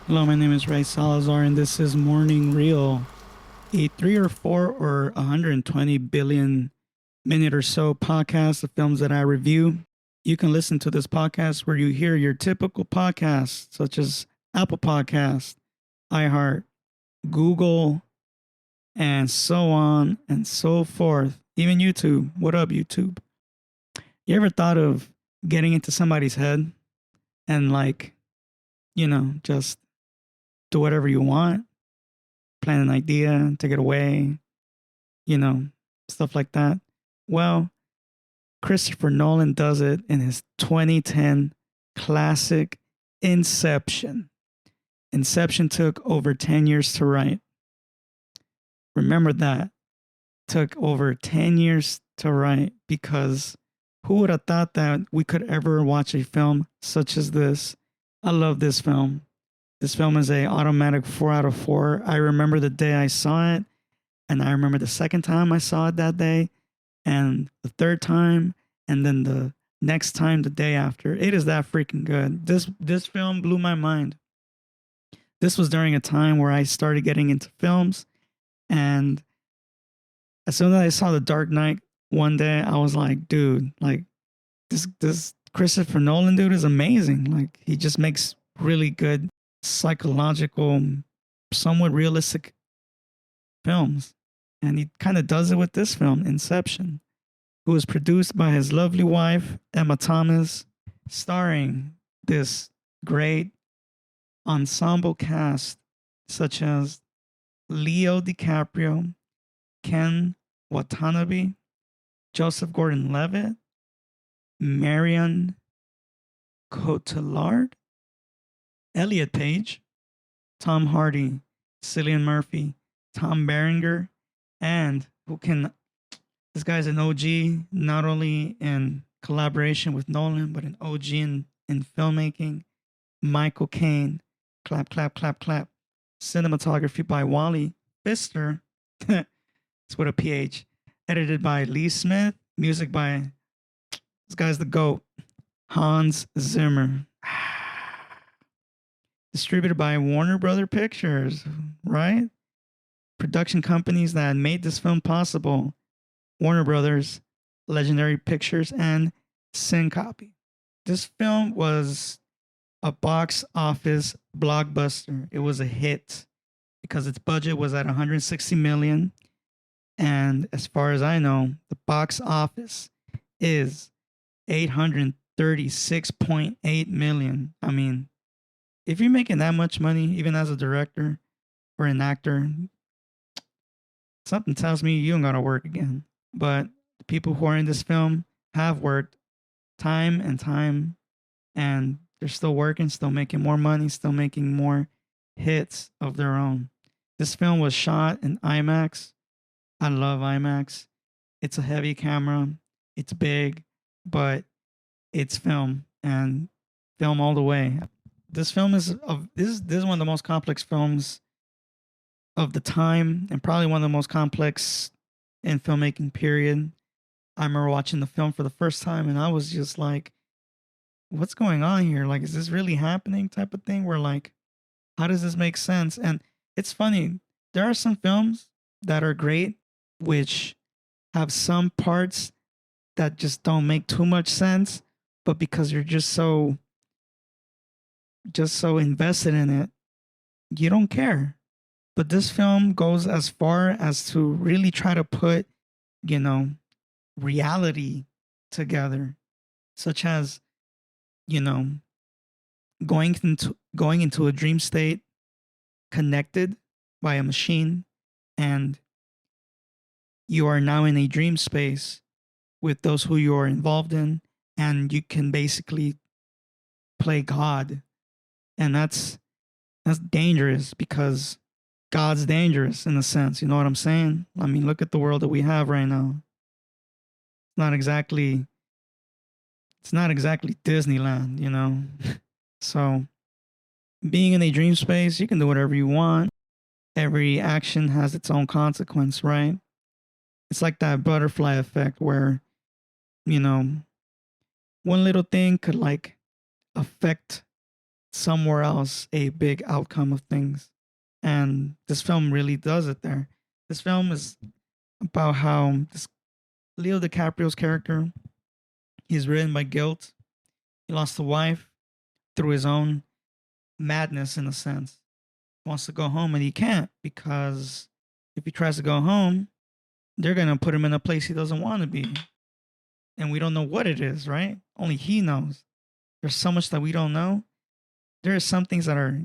Hello, my name is Ray Salazar, and this is Morning Reel, a 120 billion minute or so podcast of films that I review. You can listen to this podcast where you hear your typical podcasts, such as Apple Podcast, iHeart, Google, and so on and so forth. Even YouTube. What up, YouTube? You ever thought of getting into somebody's head and, just do whatever you want? Plan an idea, take it away, you know, stuff like that. Well, Christopher Nolan does it in his 2010 classic Inception. Inception took over 10 years to write. Remember that. Took over 10 years to write because who would have thought that we could ever watch a film such as this? I love this film. This film is a automatic 4 out of 4. I remember the day I saw it, and I remember the second time I saw it that day, and the third time, and then the next time the day after. It is that freaking good. This film blew my mind. This was during a time where I started getting into films, and as soon as I saw The Dark Knight one day, I was like, dude, like this Christopher Nolan dude is amazing. Like he just makes really good psychological, somewhat realistic films. And he kind of does it with this film, Inception, who was produced by his lovely wife, Emma Thomas, starring this great ensemble cast such as Leo DiCaprio, Ken Watanabe, Joseph Gordon Levitt, Marion Cotillard, Elliot Page, Tom Hardy, Cillian Murphy, Tom Berenger, and this guy's an OG, not only in collaboration with Nolan, but an OG in filmmaking. Michael Caine, clap, clap, clap, clap. Cinematography by Wally Pfister, it's with a PH. Edited by Lee Smith, music by, this guy's the GOAT, Hans Zimmer. Distributed by Warner Brother Pictures, right? Production companies that made this film possible: Warner Brothers, Legendary Pictures, and Syncopy. This film was a box office blockbuster. It was a hit because its budget was at 160 million, and as far as I know, the box office is 836.8 million. I mean, if you're making that much money, even as a director or an actor, something tells me you don't gotta work again. But the people who are in this film have worked time and time, and they're still working, still making more money, still making more hits of their own. This film was shot in IMAX. I love IMAX. It's a heavy camera, it's big, but it's film and film all the way. This is one of the most complex films of the time, and probably one of the most complex in filmmaking period. I remember watching the film for the first time and I was just like, what's going on here? Like, is this really happening? Type of thing where, like, how does this make sense? And it's funny. There are some films that are great, which have some parts that just don't make too much sense, but because you're just so invested in it, you don't care. But this film goes as far as to really try to put, you know, reality together, such as, you know, going into a dream state connected by a machine, and you are now in a dream space with those who you are involved in, and you can basically play God. And that's dangerous because God's dangerous in a sense. You know what I'm saying? I mean, look at the world that we have right now. It's not exactly it's not exactly Disneyland, you know. So, being in a dream space, you can do whatever you want. Every action has its own consequence, right? It's like that butterfly effect where, you know, one little thing could like affect somewhere else a big outcome of things. And this film really does it there. This film is about how this Leo DiCaprio's character, he's ridden by guilt. He lost a wife through his own madness, in a sense. He wants to go home and he can't, because if he tries to go home, they're going to put him in a place he doesn't want to be. And we don't know what it is, right? Only he knows. There's so much that we don't know. There are some things that are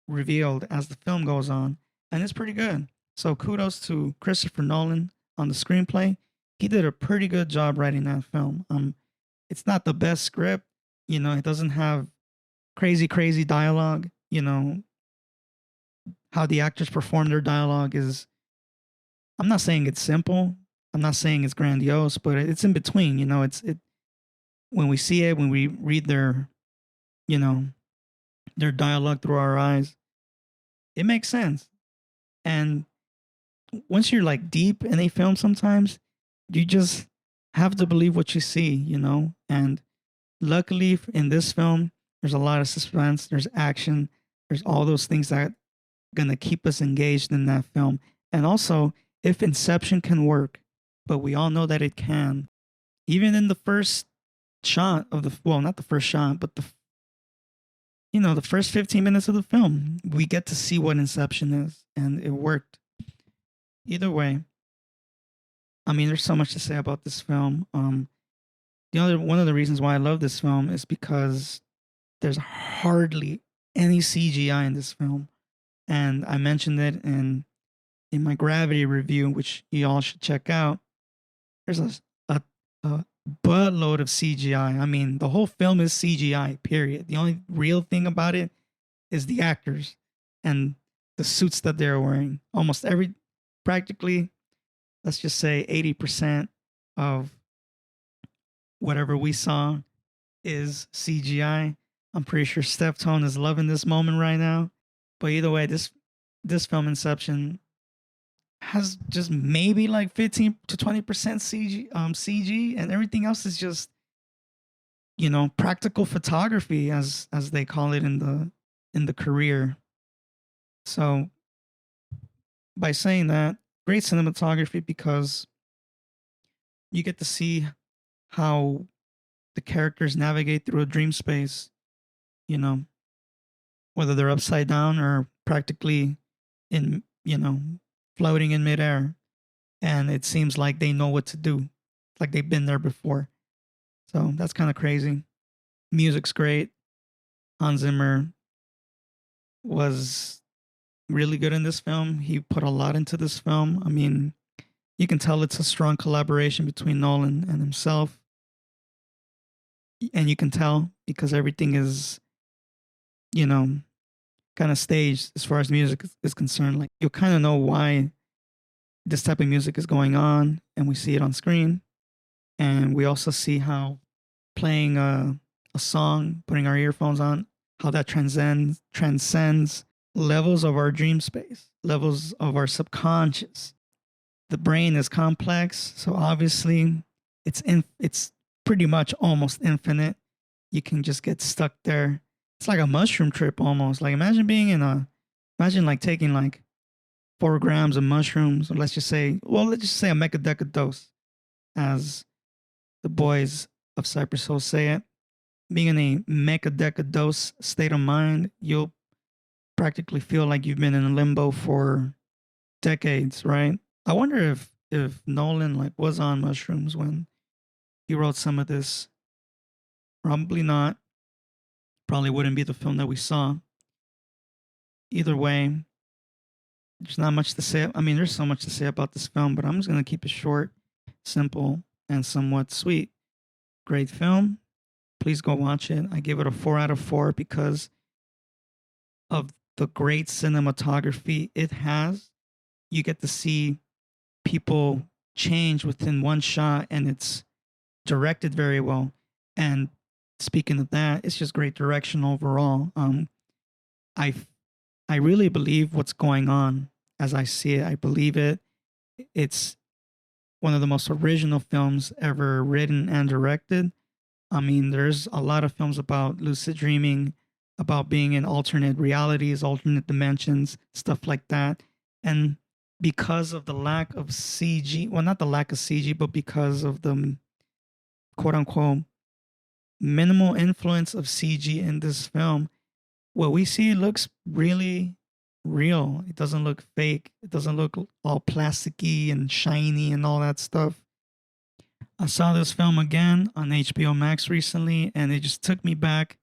revealed as the film goes on, and it's pretty good. So kudos to Christopher Nolan on the screenplay. He did a pretty good job writing that film. It's not the best script, it doesn't have crazy dialogue. How the actors perform their dialogue is, I'm not saying it's simple, I'm not saying it's grandiose, but it's in between. It when we see it, when we read you know their dialogue through our eyes, it makes sense. And once you're like deep in a film, sometimes you just have to believe what you see. And luckily in this film, there's a lot of suspense, there's action, there's all those things that are going to keep us engaged in that film. And also, if Inception can work, but we all know that it can, even in the first shot of not the first shot, but the first 15 minutes of the film, we get to see what Inception is, and it worked. Either way, I mean, there's so much to say about this film. One of the reasons why I love this film is because there's hardly any CGI in this film, and I mentioned it in my Gravity review, which you all should check out. There's a buttload of CGI. I mean, the whole film is CGI, period. The only real thing about it is the actors and the suits that they're wearing. Practically, let's just say 80% of whatever we saw is CGI. I'm pretty sure Steph Tone is loving this moment right now. But either way, this film Inception has just maybe like 15 to 20% CG, and everything else is just practical photography, as they call it in the career. So by saying that, great cinematography, because you get to see how the characters navigate through a dream space, whether they're upside down or practically in floating in midair, and it seems like they know what to do, like they've been there before. So that's kind of crazy. Music's great. Hans Zimmer was really good in this film. He put a lot into this film. I mean, you can tell it's a strong collaboration between Nolan and himself. And you can tell because everything is, kind of staged as far as music is concerned. Like, you'll kind of know why this type of music is going on, and we see it on screen. And we also see how playing a song, putting our earphones on, how that transcends levels of our dream space, levels of our subconscious. The brain is complex, so obviously it's pretty much almost infinite. You can just get stuck there. It's like a mushroom trip almost. Like, imagine like taking like 4 grams of mushrooms, or let's just say a megadeca dose, as the boys of Cypress Hill say it. Being in a megadeca dose state of mind, you'll practically feel like you've been in limbo for decades, right? I wonder if Nolan like was on mushrooms when he wrote some of this. Probably not. Probably wouldn't be the film that we saw. Either way, there's not much to say. I mean, there's so much to say about this film, but I'm just going to keep it short, simple, and somewhat sweet. Great film. Please go watch it. I give it a 4 out of 4 because of the great cinematography it has. You get to see people change within one shot, and it's directed very well. And speaking of that, it's just great direction overall. I really believe what's going on as I see it. I believe it. It's one of the most original films ever written and directed. I mean, there's a lot of films about lucid dreaming, about being in alternate realities, alternate dimensions, stuff like that. And because of the lack of CG, well, not the lack of CG, but because of the quote unquote minimal influence of CG in this film, what we see looks really real. It doesn't look fake. It doesn't look all plasticky and shiny and all that stuff. I saw this film again on HBO Max recently, and it just took me back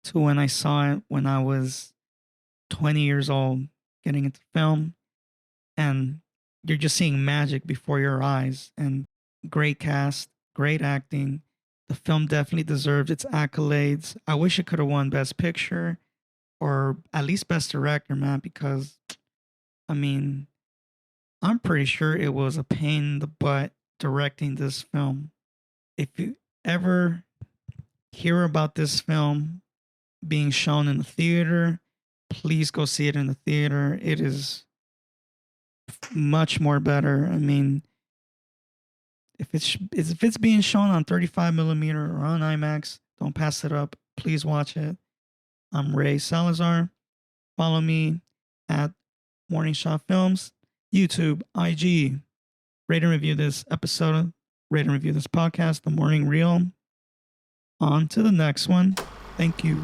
to when I saw it when I was 20 years old, getting into film. And you're just seeing magic before your eyes. And great cast, great acting. The film definitely deserved its accolades. I wish it could have won Best Picture or at least Best Director, man, because I mean, I'm pretty sure it was a pain in the butt directing this film. If you ever hear about this film being shown in the theater, please go see it in the theater. It is much more better. I mean, if it's being shown on 35 millimeter or on IMAX, don't pass it up. Please watch it. I'm Ray Salazar. Follow me at Morning Shot Films, YouTube, IG. Rate and review this episode. Rate and review this podcast, The Morning Reel. On to the next one. Thank you.